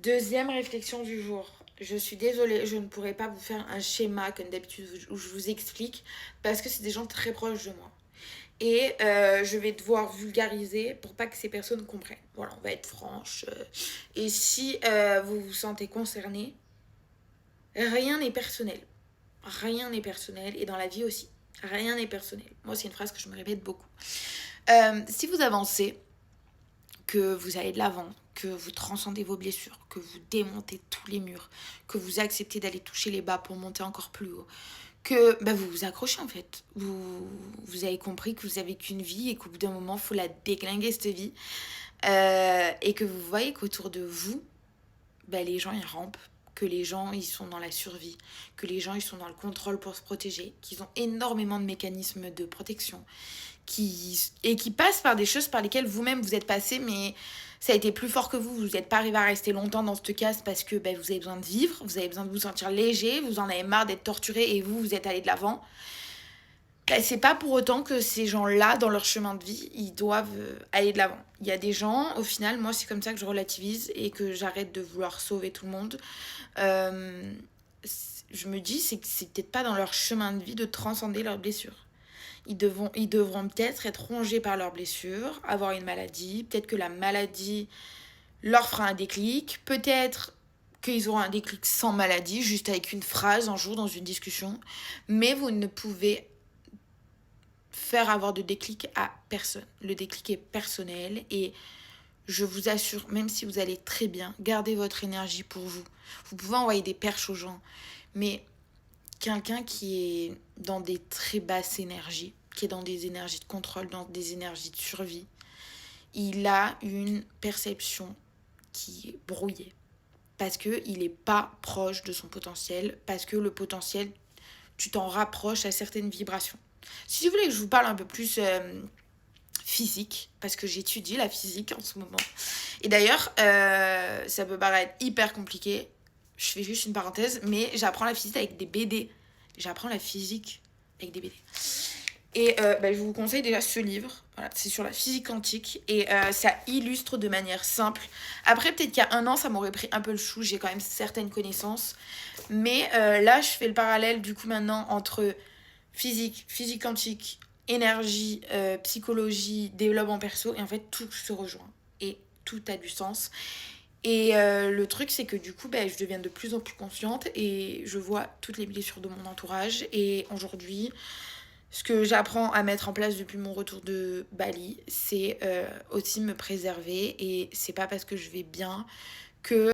Deuxième réflexion du jour. Je suis désolée, je ne pourrai pas vous faire un schéma comme d'habitude où je vous explique parce que c'est des gens très proches de moi. Et je vais devoir vulgariser pour pas que ces personnes comprennent. Voilà, on va être franche. Et si vous vous sentez concerné, rien n'est personnel. Rien n'est personnel et dans la vie aussi. Rien n'est personnel. Moi, c'est une phrase que je me répète beaucoup. Si vous avancez, que vous allez de l'avant, que vous transcendez vos blessures, que vous démontez tous les murs, que vous acceptez d'aller toucher les bas pour monter encore plus haut, que vous vous accrochez en fait. Vous avez compris que vous avez qu'une vie et qu'au bout d'un moment, il faut la déglinguer cette vie. Et que vous voyez qu'autour de vous, les gens ils rampent, que les gens ils sont dans la survie, que les gens ils sont dans le contrôle pour se protéger, qu'ils ont énormément de mécanismes de protection, qui passent par des choses par lesquelles vous-même vous êtes passé, mais ça a été plus fort que vous n'êtes pas arrivé à rester longtemps dans cette case parce que vous avez besoin de vivre, vous avez besoin de vous sentir léger, vous en avez marre d'être torturé et vous êtes allé de l'avant. C'est pas pour autant que ces gens-là, dans leur chemin de vie, ils doivent aller de l'avant. Il y a des gens, au final, moi c'est comme ça que je relativise et que j'arrête de vouloir sauver tout le monde. Euh, je me dis, c'est que c'est peut-être pas dans leur chemin de vie de transcender leurs blessures. Ils devront peut-être être rongés par leurs blessures, avoir une maladie. Peut-être que la maladie leur fera un déclic. Peut-être qu'ils auront un déclic sans maladie, juste avec une phrase un jour dans une discussion. Mais vous ne pouvez faire avoir de déclic à personne. Le déclic est personnel et je vous assure, même si vous allez très bien, gardez votre énergie pour vous. Vous pouvez envoyer des perches aux gens, mais quelqu'un qui est dans des très basses énergies, qui est dans des énergies de contrôle, dans des énergies de survie, il a une perception qui est brouillée. Parce qu'il n'est pas proche de son potentiel, parce que le potentiel, tu t'en rapproches à certaines vibrations. Si vous voulez que je vous parle un peu plus physique, parce que j'étudie la physique en ce moment. Et d'ailleurs, ça peut paraître hyper compliqué, je fais juste une parenthèse, mais j'apprends la physique avec des BD. J'apprends la physique avec des BD. Et je vous conseille déjà ce livre. Voilà, c'est sur la physique quantique. Et ça illustre de manière simple. Après, peut-être qu'il y a un an, ça m'aurait pris un peu le chou. J'ai quand même certaines connaissances. Mais là, je fais le parallèle du coup maintenant entre physique quantique, énergie, psychologie, développement perso. Et en fait, tout se rejoint. Et tout a du sens. Et le truc, c'est que du coup, je deviens de plus en plus consciente et je vois toutes les blessures de mon entourage. Et aujourd'hui, ce que j'apprends à mettre en place depuis mon retour de Bali, c'est aussi me préserver. Et c'est pas parce que je vais bien que